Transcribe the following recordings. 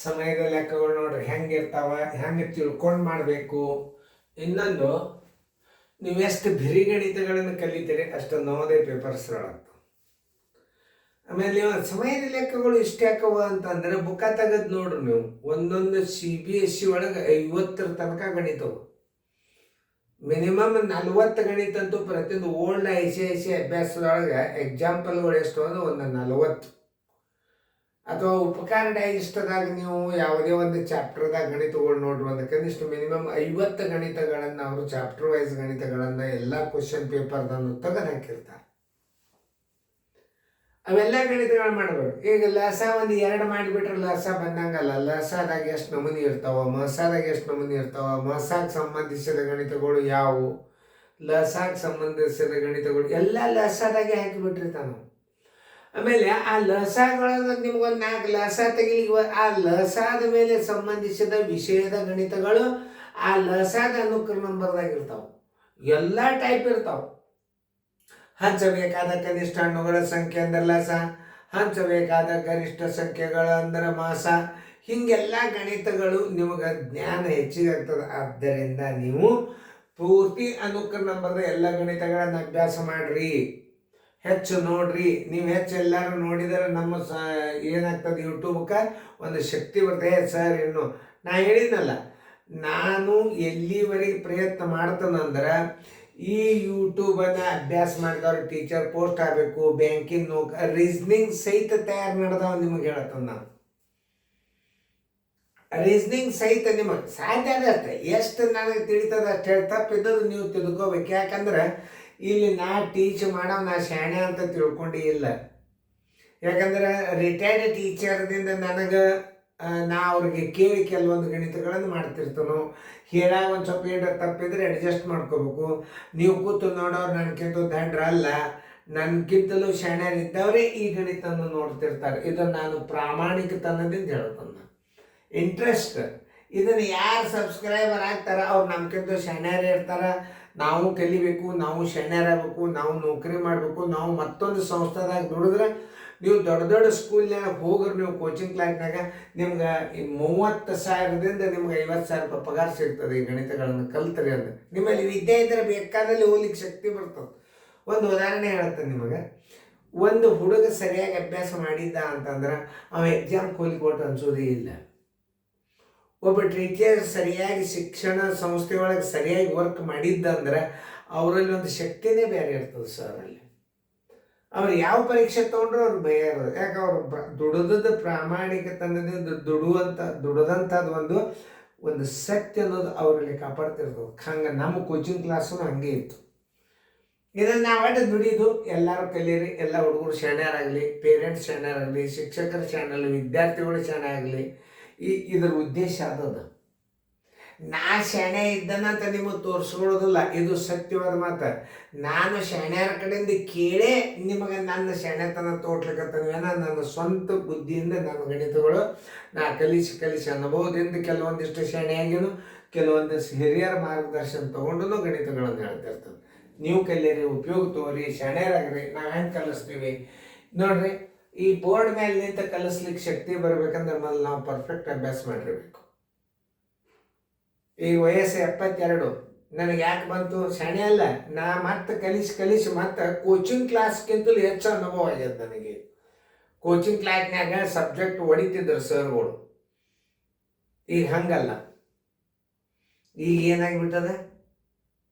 ಸಮಯದ ಲೆಕ್ಕಗಳು ನೋಡ್ರಿ ಹೆಂಗಿರ್ತಾವ, ಹೆಂಗೆ ತಿಳ್ಕೊಂಡು ಮಾಡಬೇಕು. ಇನ್ನೊಂದು, ನೀವು ಎಷ್ಟು ಬಿರಿಗಣಿತಗಳನ್ನು ಕಲಿತೀರಿ ಅಷ್ಟು ನವೋದಯ ಪೇಪರ್ ಸರಳ ಆಗ್ತವೆ. ಆಮೇಲೆ ಸಮಯದ ಲೆಕ್ಕಗಳು ಇಷ್ಟ ಯಾಕವ ಅಂತಂದ್ರೆ ಬುಕ್ಕ ತೆಗೆದು ನೋಡ್ರಿ ನೀವು, ಒಂದೊಂದು CBSE ಒಳಗೆ 50 ತನಕ ಗಣಿತವು. ಮಿನಿಮಮ್ 40 ಗಣಿತ ಅಂತೂ ಪ್ರತಿಯೊಂದು ಓಲ್ಡ್ ICIC ಅಭ್ಯಾಸದೊಳಗೆ ಎಕ್ಸಾಂಪಲ್ಗಳು ಎಷ್ಟು ಅಂದ್ರೆ ಒಂದು 40. ಅಥವಾ ಉಪಕಾರ ಡೈಜೆಸ್ಟ್ದಾಗ ನೀವು ಯಾವುದೇ ಒಂದು ಚಾಪ್ಟರ್ದಾಗ ಗಣಿತಗಳು ನೋಡ್ರಿ, ಒಂದು ಕನಿಷ್ಠ ಮಿನಿಮಮ್ 50 ಗಣಿತಗಳನ್ನು ಅವರು ಚಾಪ್ಟರ್ ವೈಸ್ ಗಣಿತಗಳನ್ನು ಎಲ್ಲ ಕ್ವಶನ್ ಪೇಪರ್ದನ್ನು ತೆಗೆದು ಹಾಕಿರ್ತಾರೆ. ಅವೆಲ್ಲ ಗಣಿತಗಳು ಮಾಡಬೇಕು. ಈಗ ಲಸ ಒಂದು 2 ಮಾಡಿಬಿಟ್ರೆ ಲಸ ಬಂದಂಗಲ್ಲ. ಲಸದಾಗ ಎಷ್ಟು ನಮೂನಿ ಇರ್ತಾವ, ಮಸಾದಾಗ ಎಷ್ಟು ನಮೂನಿ ಇರ್ತಾವ, ಮಸಾಗೆ ಸಂಬಂಧಿಸಿದ ಗಣಿತಗಳು ಯಾವುವು, ಲಸಾಗೆ ಸಂಬಂಧಿಸಿದ ಗಣಿತಗಳು ಎಲ್ಲ ಲಸದಾಗೆ ಹಾಕಿಬಿಟ್ಟಿರ್ತಾವೆ ನಾವು. ಆಮೇಲೆ ಆ ಲಸಗಳನ್ನ ನಿಮ್ಗೊಂದು 4 ಲಸ ತೆಗಿಲಿ, ಆ ಲಸಾದ ಮೇಲೆ ಸಂಬಂಧಿಸಿದ ವಿಷಯದ ಗಣಿತಗಳು ಆ ಲಸಾದ ಅನುಕ್ರಮ ನಂಬರ್ದಾಗ ಇರ್ತಾವೆ. ಎಲ್ಲ ಟೈಪ್ ಇರ್ತಾವೆ. ಹಂಚಬೇಕಾದ ಕನಿಷ್ಠ ಹಣ್ಣುಗಳ ಸಂಖ್ಯೆ ಅಂದ್ರೆ ಲಸ, ಹಂಚಬೇಕಾದ ಗರಿಷ್ಠ ಸಂಖ್ಯೆಗಳು ಅಂದ್ರೆ ಮಾಸ. ಹೀಗೆಲ್ಲ ಗಣಿತಗಳು ನಿಮಗೆ ಜ್ಞಾನ ಹೆಚ್ಚಿಗೆ ಆಗ್ತದೆ. ಆದ್ದರಿಂದ ನೀವು ಪೂರ್ತಿ ಅನುಕ್ರಮ ನಂಬರ್ದ ಎಲ್ಲ ಗಣಿತಗಳನ್ನು ಅಭ್ಯಾಸ ಮಾಡ್ರಿ, ಹೆಚ್ಚು ನೋಡ್ರಿ. ನೀವು ಹೆಚ್ಚು ಎಲ್ಲರೂ ನೋಡಿದರೆ ನಮ್ಮ ಏನಾಗ್ತದೆ, ಯೂಟ್ಯೂಬ್ಗೆ ಒಂದು ಶಕ್ತಿ ಬರ್ತದೆ. ಸರ್ ಇನ್ನು ನಾ ಹೇಳಿದ್ನಲ್ಲ, ನಾನು ಎಲ್ಲಿವರೆಗೆ ಪ್ರಯತ್ನ ಮಾಡ್ತಾನಂದ್ರೆ ಈ ಯೂಟ್ಯೂಬನ್ನು ಅಭ್ಯಾಸ ಮಾಡಿದವ್ರು ಟೀಚರ್ ಪೋಸ್ಟ್ ಆಗಬೇಕು, ಬ್ಯಾಂಕಿನ ರೀಸ್ನಿಂಗ್ ಸಹಿತ ತಯಾರು ಮಾಡಿದವ ನಿಮಗೆ ಹೇಳ್ತಾನೆ ನಾನು. ರೀಸ್ನಿಂಗ್ ಸಹಿತ ನಿಮಗೆ ಸಾಧ್ಯ ಆಗತ್ತೆ, ಎಷ್ಟು ನನಗೆ ತಿಳಿತದ ಅಷ್ಟು ಹೇಳಿ, ತಪ್ಪಿದ್ದದು ನೀವು ತಿಳ್ಕೋಬೇಕು. ಯಾಕಂದ್ರೆ ಇಲ್ಲಿ ನಾ ಟೀಚ್ ಮಾಡೋ ನಾ ಶಾಣೆ ಅಂತ ತಿಳ್ಕೊಂಡು ಇಲ್ಲ. ಯಾಕಂದ್ರೆ ರಿಟೈರ್ಡ್ ಟೀಚರ್ದಿಂದ ನನಗೆ ನಾ ಅವ್ರಿಗೆ ಕೇಳಿ ಕೆಲವೊಂದು ಗಣಿತಗಳನ್ನು ಮಾಡ್ತಿರ್ತಾನೋ, ಹೇಳಾಗ ಒಂದು ಸ್ವಲ್ಪ ಏನಾರ ತಪ್ಪಿದ್ರೆ ಅಡ್ಜಸ್ಟ್ ಮಾಡ್ಕೋಬೇಕು. ನೀವು ಕೂತು ನೋಡೋರು ನನಗಿಂತ ದಡ್ರಲ್ಲ, ನನಗಿಂತಲೂ ಶಾಣ್ಯರಿದ್ದವರೇ ಈ ಗಣಿತವನ್ನು ನೋಡ್ತಿರ್ತಾರೆ. ಇದನ್ನು ನಾನು ಪ್ರಾಮಾಣಿಕತನದಿಂದ ಹೇಳ್ತಾನೆ. ಇಂಟ್ರೆಸ್ಟ್ ಇದನ್ನು ಯಾರು ಸಬ್ಸ್ಕ್ರೈಬರ್ ಆಗ್ತಾರ ಅವ್ರು ನಮ್ಗಿಂತ ಶಾಣ್ಯರೇ ಇರ್ತಾರೆ. ನಾವು ಕಲಿಬೇಕು, ನಾವು ಶಾಣ್ಯರಾಗಬೇಕು, ನಾವು ನೌಕರಿ ಮಾಡಬೇಕು, ನಾವು ಮತ್ತೊಂದು ಸಂಸ್ಥೆದಾಗ ದುಡಿದ್ರೆ, ನೀವು ದೊಡ್ಡ ದೊಡ್ಡ ಸ್ಕೂಲ್ನಾಗ ಹೋಗ್ರಿ, ನೀವು ಕೋಚಿಂಗ್ ಕ್ಲಾಸ್ನಾಗ ನಿಮ್ಗೆ 30,000ದಿಂದ ನಿಮ್ಗೆ 50,000 ರೂಪಾಯಿ ಪಗಾರ ಸಿಗ್ತದೆ ಈ ಗಣಿತಗಳನ್ನು ಕಲ್ತ್ರಿ ಅಂದ್ರೆ. ನಿಮ್ಮಲ್ಲಿ ವಿದ್ಯೆ ಇದ್ದರೆ ಬೇಕಾದಲ್ಲಿ ಹೋಗ್ಲಿಕ್ಕೆ ಶಕ್ತಿ ಬರ್ತದೆ. ಒಂದು ಉದಾಹರಣೆ ಹೇಳ್ತೇನೆ ನಿಮಗೆ. ಒಂದು ಹುಡುಗ ಸರಿಯಾಗಿ ಅಭ್ಯಾಸ ಮಾಡಿದ್ದ ಅಂತಂದ್ರೆ ಅವ ಎಕ್ಸಾಮ್ಗೆ ಹೋಗ್ಲಿಕ್ಕೆ ಅನ್ಸೋದೇ ಇಲ್ಲ. ಒಬ್ಬ ಟೀಚರ್ ಸರಿಯಾಗಿ ಶಿಕ್ಷಣ ಸಂಸ್ಥೆ ಒಳಗೆ ಸರಿಯಾಗಿ ವರ್ಕ್ ಮಾಡಿದ್ದಂದ್ರೆ ಅವರಲ್ಲಿ ಒಂದು ಶಕ್ತಿನೇ ಬೇರೆ ಇರ್ತದೆ ಸರ್. ಅಲ್ಲಿ ಅವ್ರು ಯಾವ ಪರೀಕ್ಷೆ ತೊಗೊಂಡ್ರು ಅವ್ರು ಭಯ ಇರೋದು. ಯಾಕೆ ಅವರು ದುಡಿದ ಪ್ರಾಮಾಣಿಕತನದಿಂದ ದುಡಿದಂಥದ್ದು ಒಂದು ಸತ್ಯ ಅನ್ನೋದು ಅವರಲ್ಲಿ ಕಾಪಾಡ್ತಿರ್ತದೆ. ಹಂಗೆ ನಮ್ಮ ಕೋಚಿಂಗ್ ಕ್ಲಾಸು ಹಂಗೆ ಇತ್ತು. ಇದನ್ನು ನಾವು ದುಡಿದು ಎಲ್ಲರೂ ಕಲೀರಿ, ಎಲ್ಲ ಹುಡುಗರು ಶಾಣ್ಯರಾಗಲಿ, ಪೇರೆಂಟ್ಸ್ ಶಾಣ್ಯರಾಗಲಿ, ಶಿಕ್ಷಕರು ಶಾಣ್ಯರಾಗಲಿ, ವಿದ್ಯಾರ್ಥಿಗಳು ಶಾಣೆ ಆಗಲಿ, ಇದರ ಉದ್ದೇಶ ಅದದ. ನಾ ಶಾಣೆ ಇದ್ದನಂತ ನಿಮಗೆ ತೋರಿಸ್ಕೊಳ್ಳೋದಿಲ್ಲ, ಇದು ಸತ್ಯವಾದ ಮಾತು. ನಾನು ಶಾಣ್ಯರ ಕಡೆಯಿಂದ ಕೇಳೇ ನಿಮಗೆ ನನ್ನ ಶಾಣ್ಯತನ ತೋರ್ಲಿಕ್ಕತ್ತವೇನ. ನನ್ನ ಸ್ವಂತ ಬುದ್ಧಿಯಿಂದ ನನ್ನ ಗಣಿತಗಳು ನಾ ಕಲಿಸಿ ಅನುಭವದಿಂದ ಕೆಲವೊಂದಿಷ್ಟು ಶಾಣೆಯಾಗಿನೂ, ಕೆಲವೊಂದಿಷ್ಟು ಹಿರಿಯರ ಮಾರ್ಗದರ್ಶನ ತೊಗೊಂಡು ಗಣಿತಗಳನ್ನು ಹೇಳ್ತಿರ್ತದೆ. ನೀವು ಕಲೀರಿ, ಉಪಯೋಗ ತಗೋರಿ, ಶಾಣ್ಯರಾಗ್ರಿ. ನಾವು ಹೆಂಗೆ ಕಲಿಸ್ತೀವಿ ನೋಡ್ರಿ. ಈ ಬೋರ್ಡ್ ಮೇಲೆ ನಿಂತ ಕಲಿಸ್ಲಿಕ್ಕೆ ಶಕ್ತಿ ಬರ್ಬೇಕಂದ್ರೆ ಮೊದಲು ನಾವು ಪರ್ಫೆಕ್ಟ್ ಅಭ್ಯಾಸ ಮಾಡಿರ್ಬೇಕು. ಈಗ ವಯಸ್ಸು 72, ನನಗೆ ಯಾಕೆ ಬಂತು? ಶಾಣೆ ಅಲ್ಲ, ನಾ ಮತ್ತೆ ಕಲಿಸಿ ಮತ್ತೆ ಕೋಚಿಂಗ್ ಕ್ಲಾಸ್ಗಿಂತಲೂ ಹೆಚ್ಚು ಅನುಭವ ಆಗ್ಯದ ನನಗೆ. ಕೋಚಿಂಗ್ ಕ್ಲಾಸ್ನಾಗ ಸಬ್ಜೆಕ್ಟ್ ಹೊಡಿತಿದ್ರು ಸರ್ಗಳು, ಈಗ ಹಂಗಲ್ಲ. ಈಗ ಏನಾಗಿಬಿಟ್ಟದ,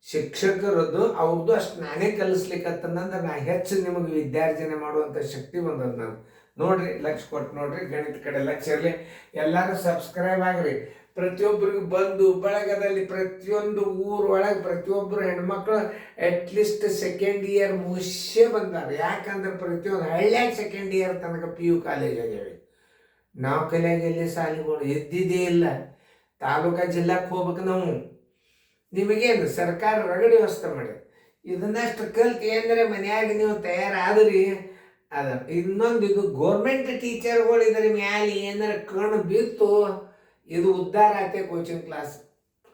ಶಿಕ್ಷಕರದ್ದು ಅವ್ರದ್ದು ಅಷ್ಟು ನಾನೇ ಕಲಿಸ್ಲಿಕ್ಕತ್ತಂದ್ರೆ ನಾ ಹೆಚ್ಚು ನಿಮಗೆ ವಿದ್ಯಾರ್ಜನೆ ಮಾಡುವಂಥ ಶಕ್ತಿ ಬಂದದ್ದು ನಾನು. ನೋಡ್ರಿ, ಲಕ್ಷ ಕೊಟ್ಟು ನೋಡ್ರಿ, ಗಣಿತ ಕಡೆ ಲಕ್ಷ ಇರಲಿ. ಎಲ್ಲರೂ ಸಬ್ಸ್ಕ್ರೈಬ್ ಆಗ್ರಿ. ಪ್ರತಿಯೊಬ್ಬರಿಗೂ ಬಂದು ಬಳಗದಲ್ಲಿ ಪ್ರತಿಯೊಂದು ಊರೊಳಗೆ ಪ್ರತಿಯೊಬ್ಬರು ಹೆಣ್ಮಕ್ಳು ಅಟ್ಲೀಸ್ಟ್ ಸೆಕೆಂಡ್ ಇಯರ್ ಮುಗಿಸೇ ಬಂದಾರೆ. ಯಾಕಂದ್ರೆ ಪ್ರತಿಯೊಂದು ಹಳ್ಳಿಯಾಗ ಸೆಕೆಂಡ್ ಇಯರ್ ತನಕ PU ಕಾಲೇಜ್ ಆಗ್ಯಾವೆ. ನಾವು ಕಲಿಯಾಗ ಎಲ್ಲಿ ಸಾಲಿಗಳು ಎದ್ದಿದ್ದೇ ಇಲ್ಲ. ತಾಲೂಕಾ ಜಿಲ್ಲಾಕ್ಕೆ ಹೋಗ್ಬೇಕು ನಾವು. ನಿಮಗೇನು ಸರ್ಕಾರ ರಗಡಿ ವ್ಯವಸ್ಥೆ ಮಾಡಿ ಇದನ್ನಷ್ಟು ಕಲ್ತು ಅಂದರೆ ಮನೆಯಾಗ ನೀವು ತಯಾರಾದ್ರಿ ಅದ. ಇನ್ನೊಂದು, ಇದು ಗೋರ್ಮೆಂಟ್ ಟೀಚರ್ಗಳು ಇದ್ರ ಮ್ಯಾಲೆ ಏನಾರ ಕಣ್ಣು ಬಿತ್ತು, ಇದು ಉದ್ಧಾರ ಆಯ್ತೆ ಕೋಚಿಂಗ್ ಕ್ಲಾಸ್.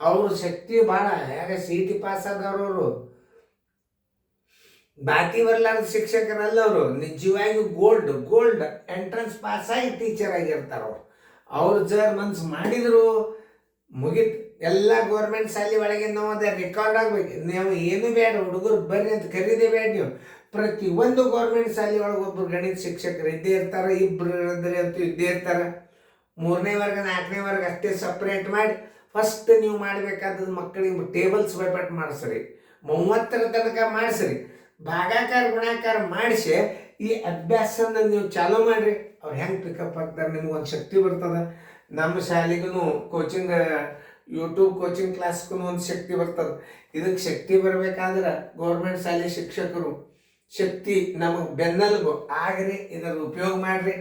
ಅವ್ರ ಶಕ್ತಿ ಭಾಳ. ಯಾಕೆ CT ಪಾಸ್ ಆದವ್ರವರು ಬಾಕಿ ಬರ್ಲಾರ್ದ ಶಿಕ್ಷಕರಲ್ಲ ಅವರು. ನಿಜವಾಗಿ ಗೋಲ್ಡ್ ಎಂಟ್ರೆನ್ಸ್ ಪಾಸ್ ಆಗಿ ಟೀಚರ್ ಆಗಿರ್ತಾರೆ. ಅವ್ರು ಜರ್ ಮನ್ಸು ಮಾಡಿದ್ರು ಮುಗೀತು. ಎಲ್ಲ ಗೌರ್ಮೆಂಟ್ ಶಾಲೆ ಒಳಗೆ ನಾವು ಅದೇ ರೆಕಾರ್ಡ್ ಆಗ್ಬೇಕು. ನೀವು ಏನು ಬೇಡ, ಹುಡುಗರು ಬರ್ರಿ ಅಂತ ಕರೀದೇ ಬೇಡ. ನೀವು ಪ್ರತಿಯೊಂದು ಗೌರ್ಮೆಂಟ್ ಶಾಲೆ ಒಳಗೆ ಒಬ್ಬರು ಗಣಿತ ಶಿಕ್ಷಕರು ಇದ್ದೇ ಇರ್ತಾರೆ, ಇಬ್ಬರು ಅಂತೂ ಇದ್ದೇ ಇರ್ತಾರೆ. 3ನೇ ವರ್ಗ 4ನೇ ವರ್ಗ ಅಷ್ಟೇ ಸಪ್ರೇಟ್ ಮಾಡಿ ಫಸ್ಟ್ ನೀವು ಮಾಡಬೇಕಾದದ್ದು ಮಕ್ಕಳಿಗೆ ಟೇಬಲ್ಸ್ ಬೈಪಾಟ್ ಮಾಡಿಸ್ರಿ, 30ರ ತನಕ ಮಾಡಿಸ್ರಿ, ಭಾಗಾಕಾರ ಗುಣಾಕಾರ ಮಾಡಿಸಿ ಈ ಅಭ್ಯಾಸನ ನೀವು ಚಾಲೂ ಮಾಡಿರಿ. ಅವ್ರು ಹೆಂಗೆ ಪಿಕಪ್ ಆಗ್ತಾರೆ, ನಿಮ್ಗೊಂದು ಶಕ್ತಿ ಬರ್ತದೆ. ನಮ್ಮ ಶಾಲೆಗೂ ಕೋಚಿಂಗ್, ಯೂಟ್ಯೂಬ್ ಕೋಚಿಂಗ್ ಕ್ಲಾಸ್ಗೂ ಒಂದು ಶಕ್ತಿ ಬರ್ತದೆ. ಇದಕ್ಕೆ ಶಕ್ತಿ ಬರಬೇಕಾದ್ರೆ ಗೌರ್ಮೆಂಟ್ ಶಾಲೆ ಶಿಕ್ಷಕರು ಶಕ್ತಿ ನಮಗೆ ಬೆನ್ನೆಲುಬು ಆಗ್ರಿ. ಇದರ ಉಪಯೋಗ ಮಾಡಿರಿ,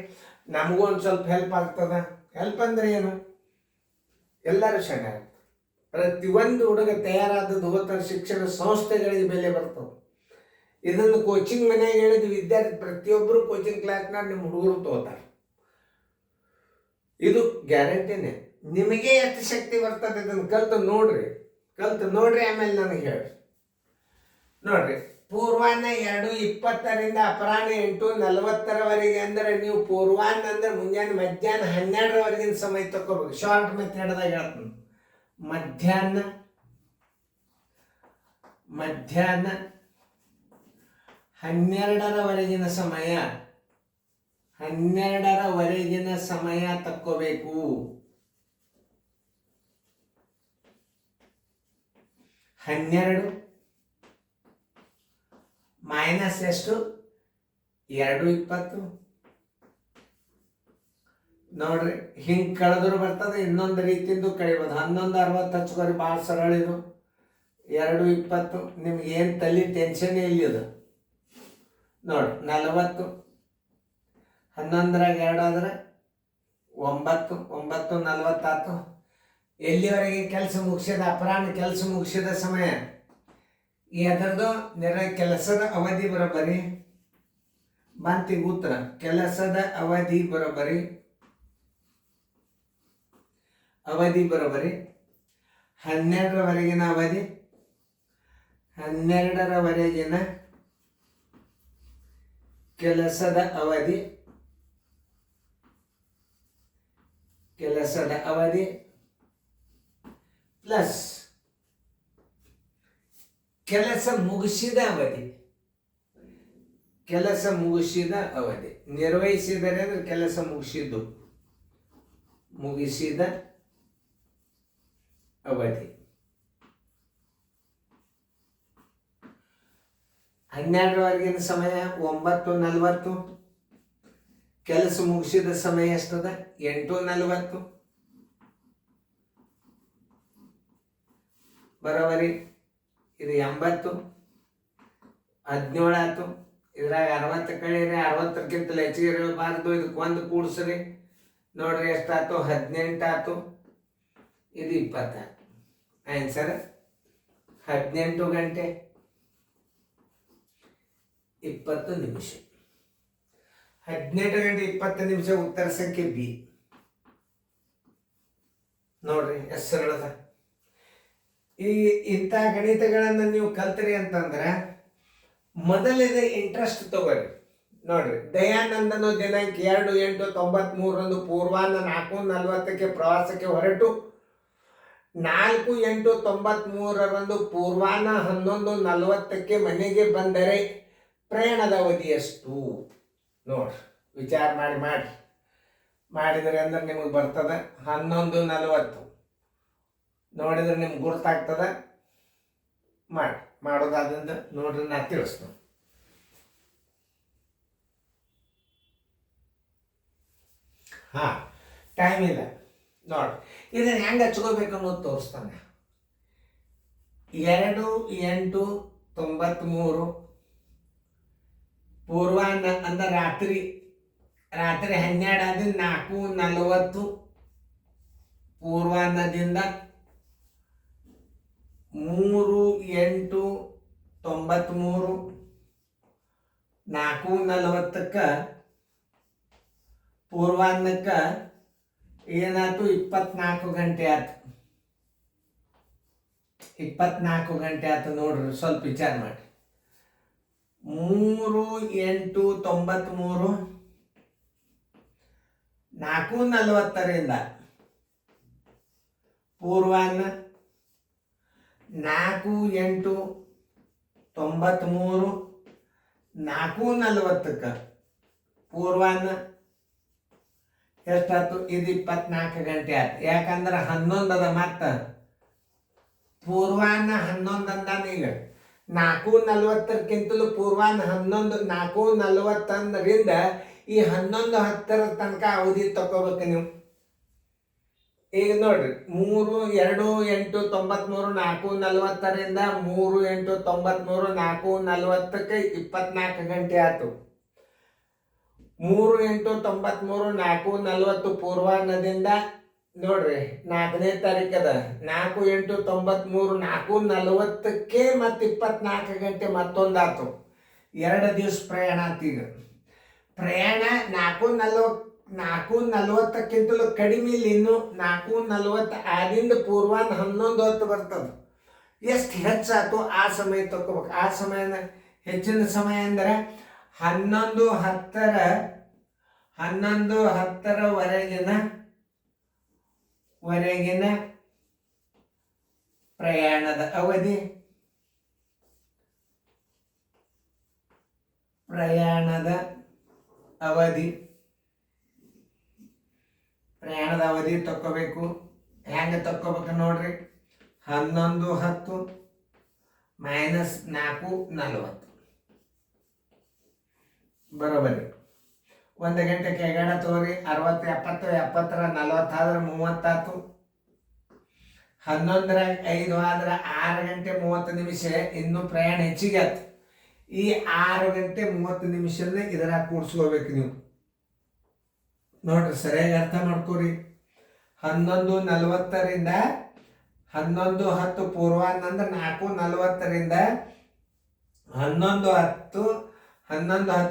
ನಮಗೂ ಒಂದು ಸ್ವಲ್ಪ ಹೆಲ್ಪ್ ಆಗ್ತದೆ. ಹೆಲ್ಪ್ ಅಂದರೆ ಏನು, ಎಲ್ಲರೂ ಚೆನ್ನಾಗಿ ಪ್ರತಿಯೊಂದು ಹುಡುಗ ತಯಾರಾದದ್ದು ಹೋಗ್ತಾರೆ. ಶಿಕ್ಷಣ ಸಂಸ್ಥೆಗಳಿಗೆ ಬೆಲೆ ಬರ್ತದೆ. ಇದನ್ನು ಕೋಚಿಂಗ್ ಮನೆಯಾಗ ಹೇಳಿದ ವಿದ್ಯಾರ್ಥಿ ಪ್ರತಿಯೊಬ್ಬರು ಕೋಚಿಂಗ್ ಕ್ಲಾಸ್ನಾಗ ನಿಮ್ಮ ಹುಡುಗರು ತಗೋತಾರೆ. ಇದು ಗ್ಯಾರಂಟಿನೇ. ನಿಮಗೆ ಎಷ್ಟು ಶಕ್ತಿ ಬರ್ತದೆ ಇದನ್ನು ಕಲ್ತು ನೋಡ್ರಿ. ಆಮೇಲೆ ನನಗೆ ಹೇಳ್ರಿ. ನೋಡ್ರಿ, ಪೂರ್ವಾಹ್ನ 2:20 ಅಪರಾಹ್ನ 8:40 ಅಂದ್ರೆ ನೀವು ಪೂರ್ವಾಹ್ನ ಅಂದ್ರೆ ಮುಂಜಾನೆ ಮಧ್ಯಾಹ್ನ 12ರವರೆಗಿನ ಸಮಯ ತಗೋಬೇಕು. ಶಾರ್ಟ್ ಮೆಥಡ್ದಾಗ ಹೇಳ್ತೀನಿ. ಮಧ್ಯಾಹ್ನ 12ರವರೆಗಿನ ಸಮಯ 12ರವರೆಗಿನ ಸಮಯ ತಕ್ಕೋಬೇಕು. 12 ಮೈನಸ್ ಎಷ್ಟು, 2:20. ನೋಡ್ರಿ, ಹಿಂಗೆ ಕಳೆದ್ರು ಬರ್ತದೆ. ಇನ್ನೊಂದು ರೀತಿಯಿಂದ ಕಳಿಬೋದು. 11:60 ಹಚ್ಕೋರಿ, ಭಾಳ ಸರಳ ಇದು. 2:20 ನಿಮ್ಗೆ ಏನು ತಲೆ ಟೆನ್ಷನ್ ಇಲ್ಲ ಇದು. ನೋಡಿ, 40 11ರಾಗ 2 ಆದ್ರೆ 9:40 ಆಯ್ತು. ಎಲ್ಲಿವರೆಗೆ ಕೆಲಸ ಮುಗಿಸಿದ, ಅಪರಾಹ್ನ ಕೆಲಸ ಮುಗಿಸಿದ ಸಮಯ. ಅದರದ್ದು ಕೆಲಸದ ಅವಧಿ ಬರೋಬ್ಬರಿ ಬಂತಿಗೆ ಉತ್ತರ. ಕೆಲಸದ ಅವಧಿ ಬರೋಬ್ಬರಿ 12ರವರೆಗಿನ ಅವಧಿ, 12ರವರೆಗಿನ ಕೆಲಸದ ಅವಧಿ ಪ್ಲಸ್ ಕೆಲಸ ಮುಗಿಸಿದ ಅವಧಿ. ನಿರ್ವಹಿಸಿದರೆ ಅಂದ್ರೆ ಕೆಲಸ ಮುಗಿಸಿದ ಅವಧಿ. 12ರವರೆಗಿನ ಸಮಯ 9:40. ಕೆಲಸ ಮುಗಿಸಿದ ಸಮಯ ಎಷ್ಟದ, 8:40. ಬರೋಬರಿ. ಇದು 80, 17 ಆಯ್ತು. ಇದ್ರಾಗ 60 ಕಳೀರಿ, 60ಕ್ಕಿಂತಲೂ ಹೆಚ್ಚಿಗೆ ಇರಬಾರ್ದು. ಇದಕ್ಕೆ 1 ಕೂಡಿಸ್ರಿ. ನೋಡ್ರಿ ಎಷ್ಟಾಯ್ತು, 18 ಆಯ್ತು. ಇದು 20 ಆಯ್ತು. ಆನ್ಸರ್ 18 ಗಂಟೆ 20 ನಿಮಿಷ. 18 ಗಂಟೆ 20 ನಿಮಿಷ ಉತ್ತರ ಸಂಖ್ಯೆ ಬಿ. ನೋಡ್ರಿ ಎಷ್ಟು ಸರಳದ. ಇಂಥ ಗಣಿತಗಳನ್ನು ನೀವು ಕಲ್ತ್ರಿ ಅಂತಂದ್ರೆ ಮೊದಲಿದೆ ಇಂಟ್ರೆಸ್ಟ್ ತಗೋರಿ. ನೋಡ್ರಿ, ದಯಾನಂದನು ದಿನಾಂಕ 2/8/93 ಪೂರ್ವಾಹ್ನ 4:40 ಪ್ರವಾಸಕ್ಕೆ ಹೊರಟು 4/8/93 ಪೂರ್ವಾಹ್ನ 11:40 ಮನೆಗೆ ಬಂದರೆ ಪ್ರಯಾಣದ ಅವಧಿ ಎಷ್ಟು? ನೋಡ್ರಿ, ವಿಚಾರ ಮಾಡಿದರೆ ಅಂದ್ರೆ ನಿಮಗೆ ಬರ್ತದೆ 11:40. ನೋಡಿದ್ರೆ ನಿಮ್ಗೆ ಗುರ್ತಾಗ್ತದ. ಮಾಡೋದಾದ್ರಿಂದ ನೋಡ್ರಿ, ನಾ ತಿಳಿಸ್ತೀನಿ. ಟೈಮ್ ಇಲ್ಲ. ನೋಡ್ರಿ, ಇದನ್ನು ಹೆಂಗೆ ಹಚ್ಕೋಬೇಕು ಅನ್ನೋದು ತೋರಿಸ್ತಾನೆ. 2/8/93 ಪೂರ್ವಾಹ್ನ ಅಂದ್ರೆ ರಾತ್ರಿ 12 ಆದ 4:40 ಪೂರ್ವಾಹ್ನದಿಂದ 3/8/93 4:40 ಪೂರ್ವಾಹ್ನಕ್ಕೆ ಏನಾಯ್ತು, 24 ಗಂಟೆ ಆಯ್ತು. 24 ಗಂಟೆ ಆಯ್ತು. ನೋಡ್ರಿ, ಸ್ವಲ್ಪ ವಿಚಾರ ಮಾಡಿ. 3/8/93 4:40 ಪೂರ್ವಾಹ್ನ 4:08 4:40 ಪೂರ್ವಾಹ್ನ ಎಷ್ಟಾಯ್ತು? ಇದು 24 ಗಂಟೆ ಆಯ್ತು. ಯಾಕಂದ್ರೆ 11 ಅದ. ಮತ್ತು ಪೂರ್ವಾಹ್ನ 11 ಅಂದಾನ. ಈಗ 4:40ಕ್ಕಿಂತಲೂ ಪೂರ್ವಾಹ್ನ 11 4:40 ಈ 11:10 ತನಕ ಅವಧಿ ತಗೋಬೇಕು ನೀವು. ಈಗ ನೋಡ್ರಿ, 3:2 8 93 4:40 3 8 93 4:40 24 ಗಂಟೆ ಆಯ್ತು. 3 8 93 4:40 ಪೂರ್ವಾಹ್ನದಿಂದ ನೋಡ್ರಿ 4ನೇ ತಾರೀಕದ 4 8 93 4:40 ಮತ್ತು 24 ಗಂಟೆ ಮತ್ತೊಂದಾತು. 2 ದಿವಸ ಪ್ರಯಾಣ ಆತು. ಈಗ ಪ್ರಯಾಣ 4:40ಕ್ಕಿಂತಲೂ ಕಡಿಮೆ ಇಲ್ಲ. ಇನ್ನು 4:40 ಆದಿಂದ ಪೂರ್ವಾಹ್ನ 11:10 ಬರ್ತದೆ. ಎಷ್ಟು ಹೆಚ್ಚಾತು ಆ ಸಮಯ ತಗೋಬೇಕು. ಆ ಸಮಯನ ಹೆಚ್ಚಿನ ಸಮಯ ಅಂದರೆ 11:10 ವರೆಗಿನ ಪ್ರಯಾಣದ ಅವಧಿ. ಪ್ರಯಾಣದ ಅವಧಿ ತಕ್ಕೋಬೇಕು. ಹೆಂಗೆ ತಕ್ಕೋಬೇಕು ನೋಡ್ರಿ, 11:10 ಮೈನಸ್ 4:40 ಬರೋಬರಿ. 1 ಗಂಟೆ ಕೈಗಾಡ ತಗೋರಿ. 60 70 70 40 ಆದ್ರೆ 30 ಆಯ್ತು. 11 5 ಆದ್ರೆ 6 ಗಂಟೆ 30 ನಿಮಿಷ. ಇನ್ನೂ ಪ್ರಯಾಣ ಹೆಚ್ಚಿಗೆ ಆಯ್ತು. ಈ 6 ಗಂಟೆ 30 ನಿಮಿಷನ ಇದರಾಗ ಕೂಡ್ಸ್ಕೋಬೇಕು ನೀವು. ನೋಡ್ರಿ, ಸರಿಯಾಗಿ ಅರ್ಥ ಮಾಡ್ಕೋರಿ. 11:40 11:10 ಪೂರ್ವಾಹ್ನ ಅಂದ್ರೆ 4:40 11:10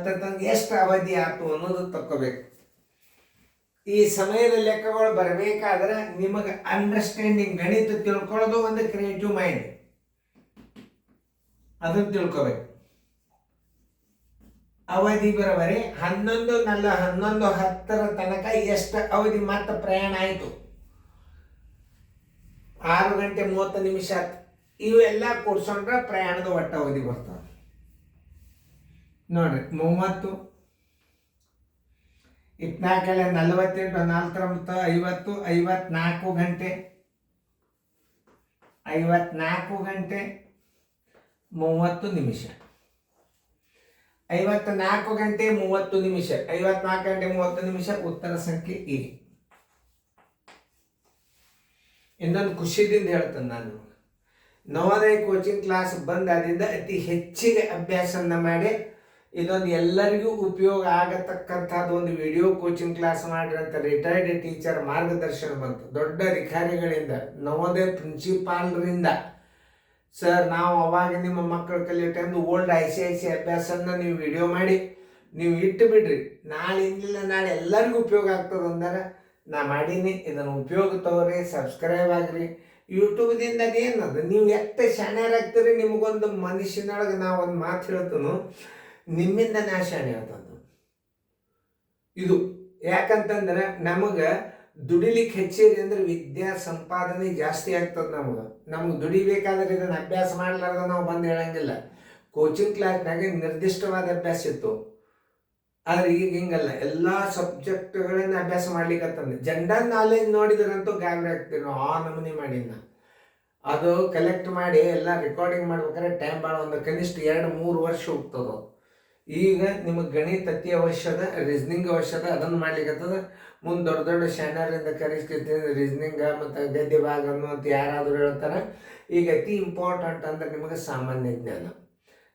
ತನಕ ಎಷ್ಟು ಅವಧಿ ಆಯ್ತು ಅನ್ನೋದು ತಕ್ಕೋಬೇಕು. ಈ ಸಮಯದ ಲೆಕ್ಕಗಳು ಬರಬೇಕಾದ್ರೆ ನಿಮಗೆ ಅಂಡರ್ಸ್ಟ್ಯಾಂಡಿಂಗ್, ಗಣಿತ ತಿಳ್ಕೊಳ್ಳೋದು ಒಂದು ಕ್ರಿಯೇಟಿವ್ ಮೈಂಡ್, ಅದನ್ನು ತಿಳ್ಕೋಬೇಕು. ಅವಧಿ ಬರೋಬರಿ 11:10 ತನಕ ಎಷ್ಟು ಅವಧಿ ಮತ್ತೆ ಪ್ರಯಾಣ ಆಯಿತು? 6 ಗಂಟೆ 30 ನಿಮಿಷ ಆಯ್ತು. ಇವೆಲ್ಲ ಕೂಡ್ಸೊಂಡ್ರೆ ಪ್ರಯಾಣದ ಒಟ್ಟ ಅವಧಿ ಬರ್ತದೆ. ನೋಡ್ರಿ, 30 24 48 4 54 ಗಂಟೆ 30 ನಿಮಿಷ. 54 ಗಂಟೆ 30 ನಿಮಿಷ 54 ಗಂಟೆ 30 ನಿಮಿಷ ಉತ್ತರ ಸಂಖ್ಯೆ ಎ. ಇನ್ನೊಂದು ಖುಷಿದಿಂದ ಹೇಳ್ತೇನೆ ನಾನು, ನವೋದಯ ಕೋಚಿಂಗ್ ಕ್ಲಾಸ್ ಬಂದಾದಿಂದ ಅತಿ ಹೆಚ್ಚಿಗೆ ಅಭ್ಯಾಸನ ಮಾಡಿ ಇದೊಂದು ಎಲ್ಲರಿಗೂ ಉಪಯೋಗ ಆಗತಕ್ಕಂಥದ್ದು ಒಂದು ವಿಡಿಯೋ ಕೋಚಿಂಗ್ ಕ್ಲಾಸ್ ಮಾಡಿರಿ ಅಂತ ರಿಟೈರ್ಡ್ ಟೀಚರ್ ಮಾರ್ಗದರ್ಶನ ಬಂತು. ದೊಡ್ಡ ಅಧಿಕಾರಿಗಳಿಂದ, ನವೋದಯ ಪ್ರಿನ್ಸಿಪಾಲ್ರಿಂದ, ಸರ್ ನಾವು ಅವಾಗ ನಿಮ್ಮ ಮಕ್ಕಳು ಕಲಿಯೋ ಟೈಮ್ದು ಓಲ್ಡ್ ICIC ಅಭ್ಯಾಸನ ನೀವು ವಿಡಿಯೋ ಮಾಡಿ ನೀವು ಇಟ್ಟು ಬಿಡ್ರಿ, ನಾಳೆ ಇಂದಿಲ್ಲ ನಾಳೆ ಎಲ್ಲರಿಗೂ ಉಪಯೋಗ ಆಗ್ತದೆ ಅಂದರೆ ನಾ ಮಾಡೀನಿ. ಇದನ್ನು ಉಪಯೋಗ ತಗೋರಿ, ಸಬ್ಸ್ಕ್ರೈಬ್ ಆಗ್ರಿ. ಯೂಟ್ಯೂಬ್ದಿಂದ ಅದೇನದು, ನೀವು ಎಷ್ಟು ಶಾಣ್ಯರಾಗ್ತೀರಿ. ನಿಮಗೊಂದು ಮನುಷ್ಯನೊಳಗೆ ನಾವು ಒಂದು ಮಾತು ಹೇಳ್ತನು, ನಿಮ್ಮಿಂದ ನಾ ಶಾಣೆ ಆಗ್ತದ್ದು ಇದು. ಯಾಕಂತಂದ್ರೆ ನಮಗೆ ದುಡಿಲಿಕ್ಕೆ ಹೆಚ್ಚಿರಿ ಅಂದ್ರೆ ವಿದ್ಯಾ ಸಂಪಾದನೆ ಜಾಸ್ತಿ ಆಗ್ತದೆ. ನಮಗೆ ದುಡಿಬೇಕಾದ್ರೆ ಇದನ್ನು ಅಭ್ಯಾಸ ಮಾಡಲಾರ್ದ ನಾವು ಬಂದು ಹೇಳಂಗಿಲ್ಲ. ಕೋಚಿಂಗ್ ಕ್ಲಾಸ್ನಾಗೆ ನಿರ್ದಿಷ್ಟವಾದ ಅಭ್ಯಾಸ ಇತ್ತು, ಆದರೆ ಈಗ ಹಿಂಗಲ್ಲ. ಎಲ್ಲ ಸಬ್ಜೆಕ್ಟ್ಗಳನ್ನ ಅಭ್ಯಾಸ ಮಾಡ್ಲಿಕ್ಕಂತಂದು ಜನರಲ್ ನಾಲೆಜ್ ನೋಡಿದ್ರಂತೂ ಗಾಬರಿ ಆಗ್ತೀವಿ ನಾವು. ಆ ನಮೂನೆ ಮಾಡಿನ ಅದು ಕಲೆಕ್ಟ್ ಮಾಡಿ ಎಲ್ಲ ರೆಕಾರ್ಡಿಂಗ್ ಮಾಡ್ಬೇಕಾದ್ರೆ ಟೈಮ್ ಭಾಳ, ಒಂದು ಕನಿಷ್ಠ 2-3 ವರ್ಷ ಹೋಗ್ತದೆ. ಈಗ ನಿಮಗೆ ಗಣಿತ ಅತಿ ಅವಶ್ಯದ, ರೀಸ್ನಿಂಗ್ ಅವಶ್ಯದ, ಅದನ್ನು ಮಾಡ್ಲಿಕ್ಕತ್ತದ. ಮುಂದೆ ದೊಡ್ಡ ದೊಡ್ಡ ಶಾನ್ಯರಿಂದ ಕರೆಸ್ಕೊತೀನಿ ರೀಸ್ನಿಂಗ್ ಮತ್ತು ಗದ್ಯ ಭಾಗ ಅಂತ ಯಾರಾದರೂ ಹೇಳ್ತಾರೆ. ಈಗ ಅತಿ ಇಂಪಾರ್ಟೆಂಟ್ ಅಂದ್ರೆ ನಿಮಗೆ ಸಾಮಾನ್ಯ ಜ್ಞಾನ.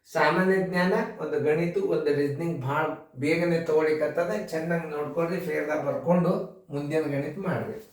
ಸಾಮಾನ್ಯ ಜ್ಞಾನ, ಒಂದು ಗಣಿತ, ಒಂದು ರೀಸ್ನಿಂಗ್ ಭಾಳ ಬೇಗನೆ ತೊಗೊಳಿಕತ್ತದ. ಚೆನ್ನಾಗಿ ನೋಡ್ಕೊಳ್ರಿ, ಫೇರ್ದಾಗ ಬರ್ಕೊಂಡು ಮುಂದಿನ ಗಣಿತ ಮಾಡಬೇಕು.